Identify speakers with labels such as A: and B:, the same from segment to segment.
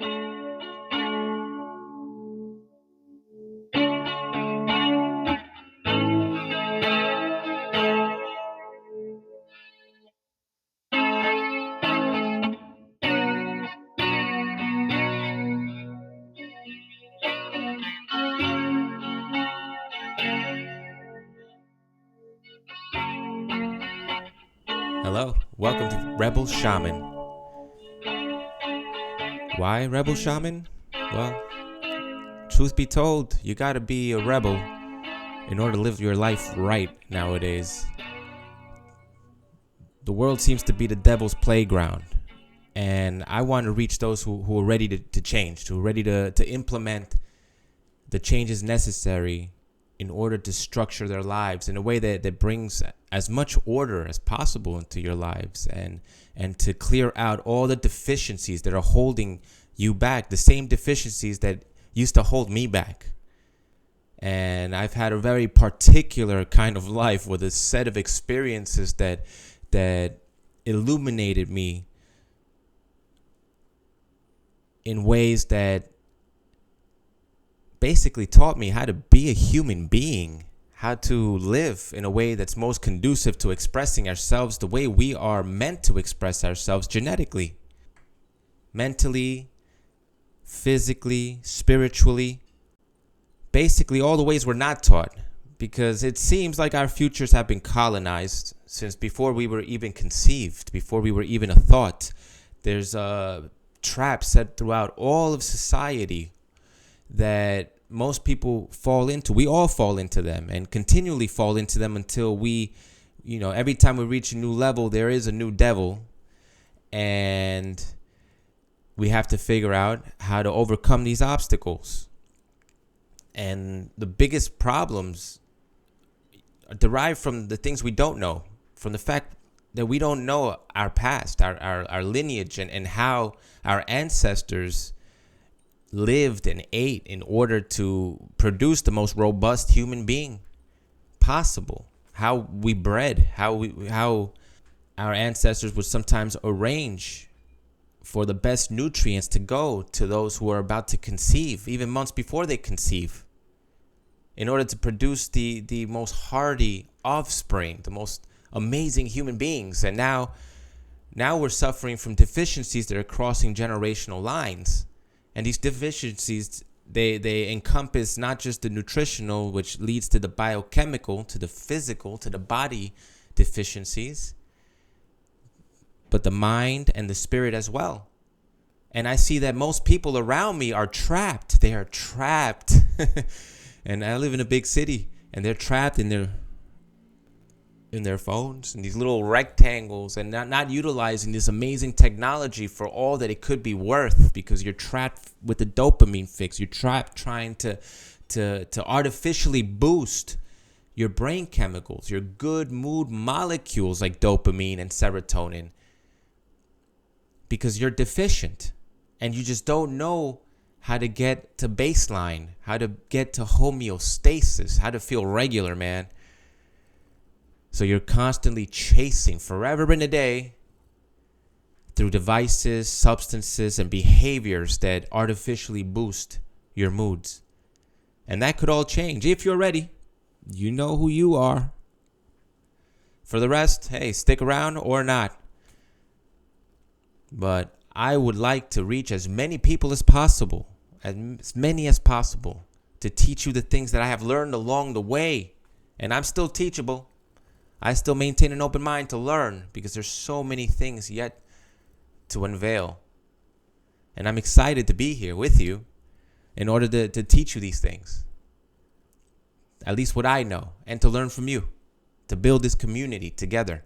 A: Hello, welcome to Rebel Shaman. Why Rebel Shaman? Well, truth be told, you gotta be a rebel in order to live your life right nowadays. The world seems to be the devil's playground, and I want to reach those who are ready to change, who are ready to implement the changes necessary in order to structure their lives in a way that brings as much order as possible into your lives and to clear out all the deficiencies that are holding you back, the same deficiencies that used to hold me back. And I've had a very particular kind of life with a set of experiences that illuminated me in ways that basically taught me how to be a human being, how to live in a way that's most conducive to expressing ourselves the way we are meant to express ourselves genetically, mentally, physically, spiritually, basically all the ways we're not taught, because it seems like our futures have been colonized since before we were even conceived, before we were even a thought. There's a trap set throughout all of society that most people fall into. We all fall into them and continually fall into them until we, every time we reach a new level, there is a new devil. And we have to figure out how to overcome these obstacles. And the biggest problems derive from the things we don't know, from the fact that we don't know our past, our lineage, and how our ancestors lived and ate in order to produce the most robust human being possible. How we bred, how our ancestors would sometimes arrange for the best nutrients to go to those who are about to conceive, even months before they conceive, in order to produce the most hardy offspring, the most amazing human beings. And now we're suffering from deficiencies that are crossing generational lines. And these deficiencies, they encompass not just the nutritional, which leads to the biochemical, to the physical, to the body deficiencies, but the mind and the spirit as well. And I see that most people around me are trapped. They are trapped. And I live in a big city, and they're trapped in their phones and these little rectangles, and not utilizing this amazing technology for all that it could be worth, because you're trapped with the dopamine fix. You're trapped trying to artificially boost your brain chemicals, your good mood molecules like dopamine and serotonin, because you're deficient and you just don't know how to get to baseline, how to get to homeostasis, how to feel regular, man. So you're constantly chasing forever in a day through devices, substances, and behaviors that artificially boost your moods. And that could all change if you're ready. You know who you are. For the rest, hey, stick around or not. But I would like to reach as many people as possible, as many as possible, to teach you the things that I have learned along the way. And I'm still teachable. I still maintain an open mind to learn, because there's so many things yet to unveil. And I'm excited to be here with you in order to teach you these things. At least what I know, and to learn from you, to build this community together.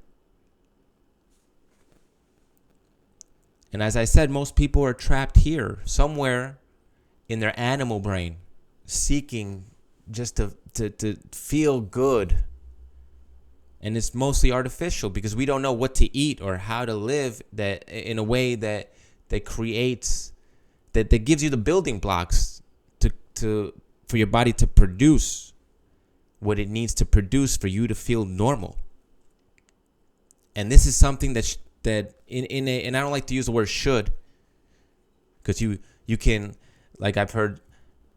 A: And as I said, most people are trapped here, somewhere in their animal brain, seeking just to feel good. And it's mostly artificial, because we don't know what to eat or how to live that in a way that creates, that gives you the building blocks for your body to produce what it needs to produce for you to feel normal. And this is something and I don't like to use the word should, because You can, like I've heard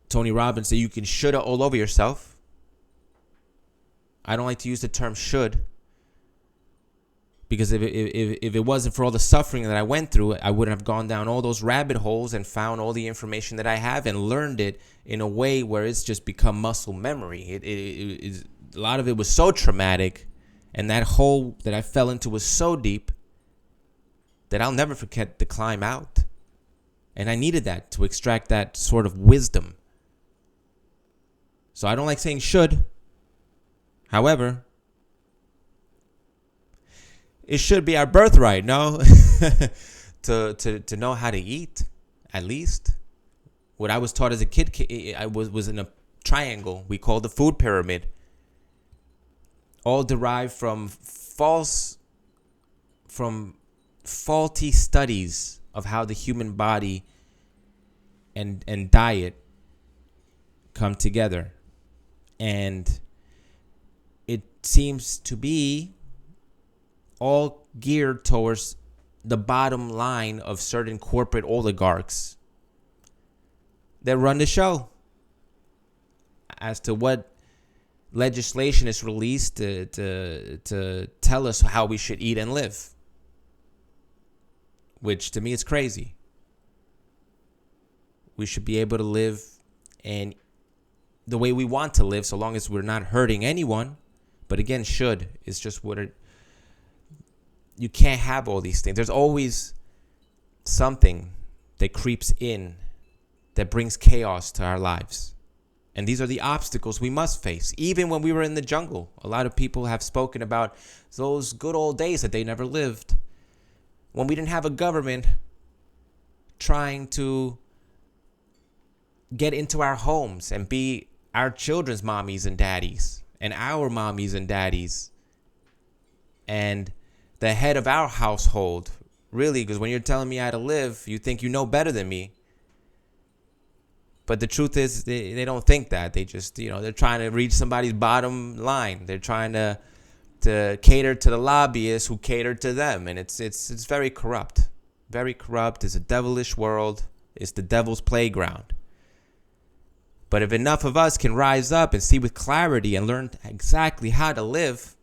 A: Tony Robbins say, you can shoulda all over yourself. I don't like to use the term should, because if it wasn't for all the suffering that I went through, I wouldn't have gone down all those rabbit holes and found all the information that I have and learned it in a way where it's just become muscle memory. A lot of it was so traumatic, and that hole that I fell into was so deep that I'll never forget the climb out. And I needed that to extract that sort of wisdom. So I don't like saying should. However, it should be our birthright, no? to know how to eat, at least. What I was taught as a kid, I was in a triangle we called the food pyramid. All derived from faulty studies of how the human body and diet come together. And it seems to be all geared towards the bottom line of certain corporate oligarchs that run the show as to what legislation is released to tell us how we should eat and live, which to me is crazy. We should be able to live and the way we want to live, so long as we're not hurting anyone. But again, should is just what it. You can't have all these things. There's always something that creeps in that brings chaos to our lives. And these are the obstacles we must face. Even when we were in the jungle, a lot of people have spoken about those good old days that they never lived, when we didn't have a government trying to get into our homes and be our children's mommies and daddies and our mommies and daddies and the head of our household. Really, because when you're telling me how to live, you think you know better than me. But the truth is, they don't think that. They just, they're trying to reach somebody's bottom line. They're trying to cater to the lobbyists who cater to them. And it's very corrupt. Very corrupt. It's a devilish world. It's the devil's playground. But if enough of us can rise up and see with clarity and learn exactly how to live,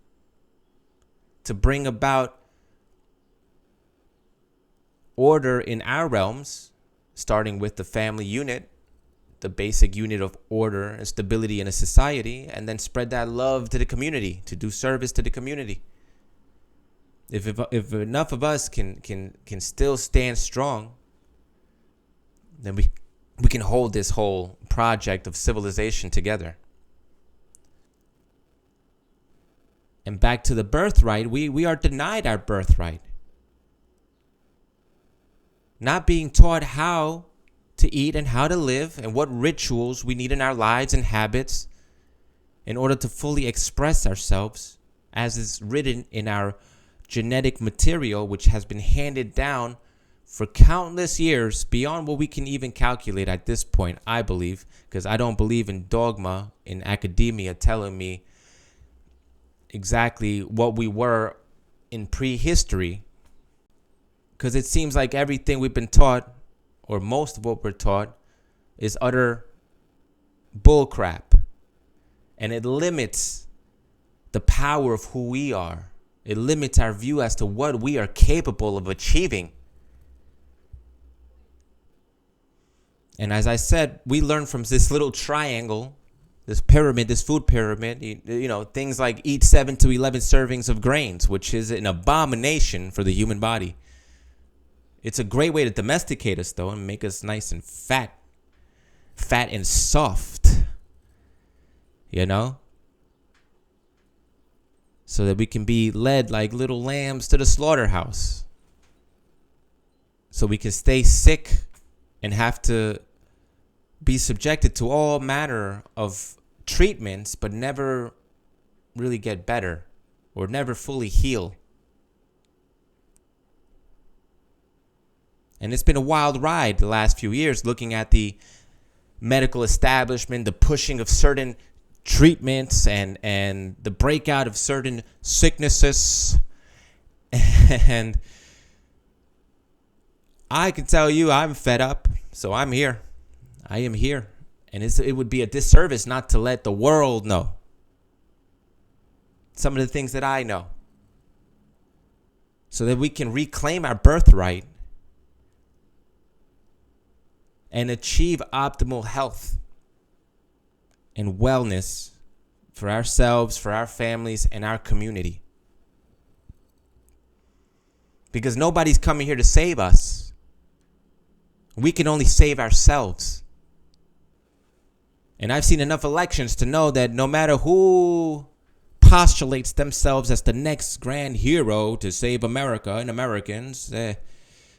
A: to bring about order in our realms, starting with the family unit, the basic unit of order and stability in a society, and then spread that love to the community, to do service to the community. If enough of us can still stand strong, then we can hold this whole project of civilization together. And back to the birthright, we are denied our birthright. Not being taught how to eat and how to live and what rituals we need in our lives and habits in order to fully express ourselves, as is written in our genetic material, which has been handed down for countless years beyond what we can even calculate at this point, I believe, because I don't believe in dogma in academia telling me exactly what we were in prehistory, because it seems like everything we've been taught, or most of what we're taught, is utter bullcrap, and it limits the power of who we are. It limits our view as to what we are capable of achieving. And as I said, we learn from this little triangle, this pyramid, this food pyramid, things like eat 7 to 11 servings of grains, which is an abomination for the human body. It's a great way to domesticate us, though, and make us nice and fat and soft, so that we can be led like little lambs to the slaughterhouse, so we can stay sick and have to be subjected to all manner of treatments, but never really get better or never fully heal. And it's been a wild ride the last few years, looking at the medical establishment, the pushing of certain treatments and the breakout of certain sicknesses. And I can tell you I'm fed up. So I'm here. I am here. And it would be a disservice not to let the world know some of the things that I know, so that we can reclaim our birthright and achieve optimal health and wellness for ourselves, for our families, and our community. Because nobody's coming here to save us. We can only save ourselves. And I've seen enough elections to know that no matter who postulates themselves as the next grand hero to save America and Americans,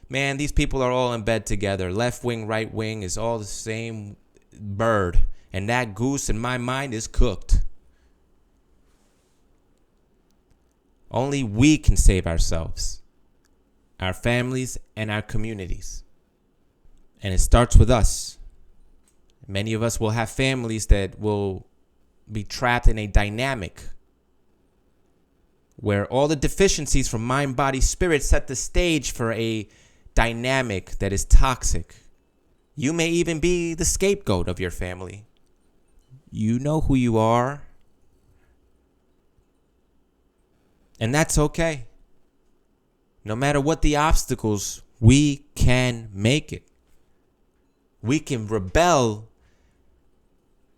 A: man, these people are all in bed together. Left wing, right wing is all the same bird. And that goose in my mind is cooked. Only we can save ourselves, our families, and our communities. And it starts with us. Many of us will have families that will be trapped in a dynamic where all the deficiencies from mind, body, spirit set the stage for a dynamic that is toxic. You may even be the scapegoat of your family. You know who you are. And that's okay. No matter what the obstacles, we can make it. We can rebel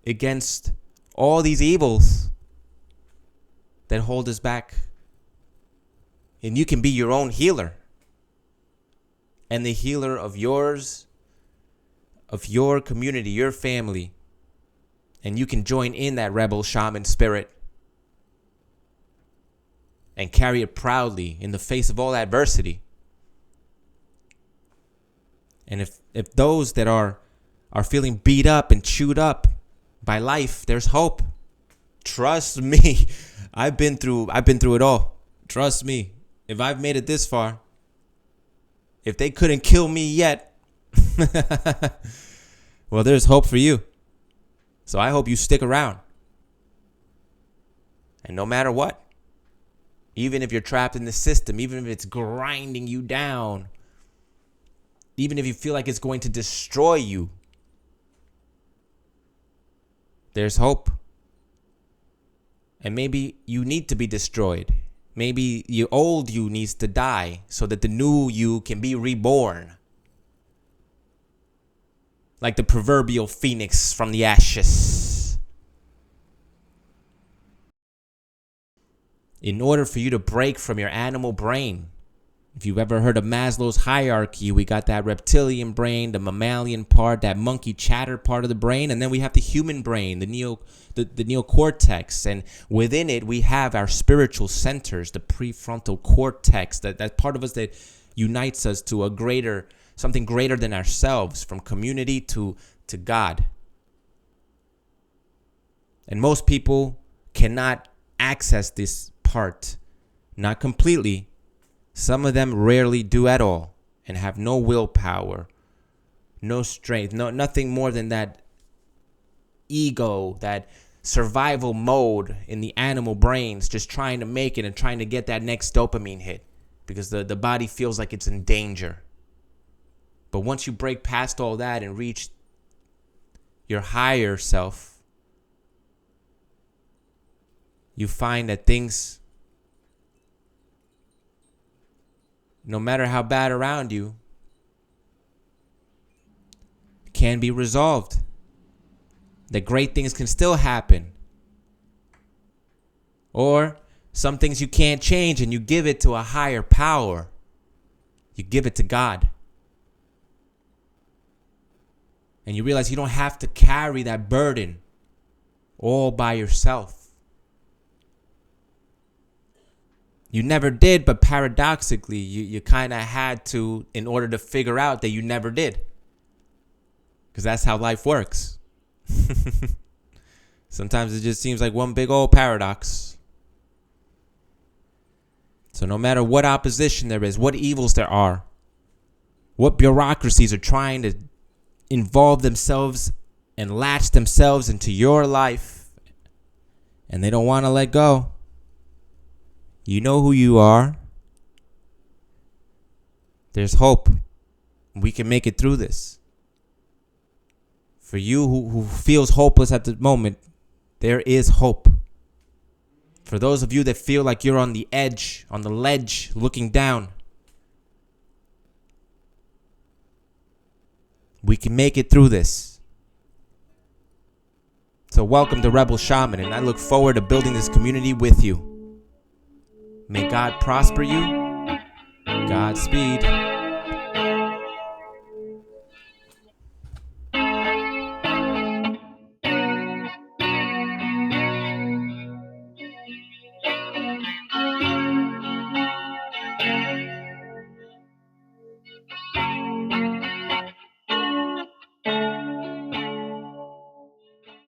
A: against all these evils that hold us back. And you can be your own healer. And the healer of yours, of your community, your family. And you can join in that rebel shaman spirit and carry it proudly in the face of all adversity. And if those that are feeling beat up and chewed up by life, there's hope. Trust me. I've been through it all. Trust me. If I've made it this far, if they couldn't kill me yet, well, there's hope for you. So I hope you stick around. And no matter what, even if you're trapped in the system, even if it's grinding you down, even if you feel like it's going to destroy you, there's hope. And maybe you need to be destroyed. Maybe your old you needs to die so that the new you can be reborn. Like the proverbial phoenix from the ashes. In order for you to break from your animal brain, if you've ever heard of Maslow's hierarchy, we got that reptilian brain, the mammalian part, that monkey chatter part of the brain, and then we have the human brain, the neocortex, and within it we have our spiritual centers, the prefrontal cortex, that part of us that unites us to a greater, something greater than ourselves, from community to God. And most people cannot access this part, not completely. Some of them rarely do at all and have no willpower, no strength, nothing more than that ego, that survival mode in the animal brains, just trying to make it and trying to get that next dopamine hit because the body feels like it's in danger. But once you break past all that and reach your higher self, you find that things, no matter how bad around you, can be resolved. That great things can still happen. Or some things you can't change and you give it to a higher power. You give it to God. And you realize you don't have to carry that burden all by yourself. You never did, but paradoxically, you kind of had to in order to figure out that you never did. Because that's how life works. Sometimes it just seems like one big old paradox. So no matter what opposition there is, what evils there are, what bureaucracies are trying to involve themselves and latch themselves into your life, and they don't want to let go. You know who you are. There's hope. We can make it through this. For you who feels hopeless at the moment, there is hope. For those of you that feel like you're on the edge, on the ledge, looking down, we can make it through this. So welcome to Rebel Shaman, and I look forward to building this community with you. May God prosper you. Godspeed.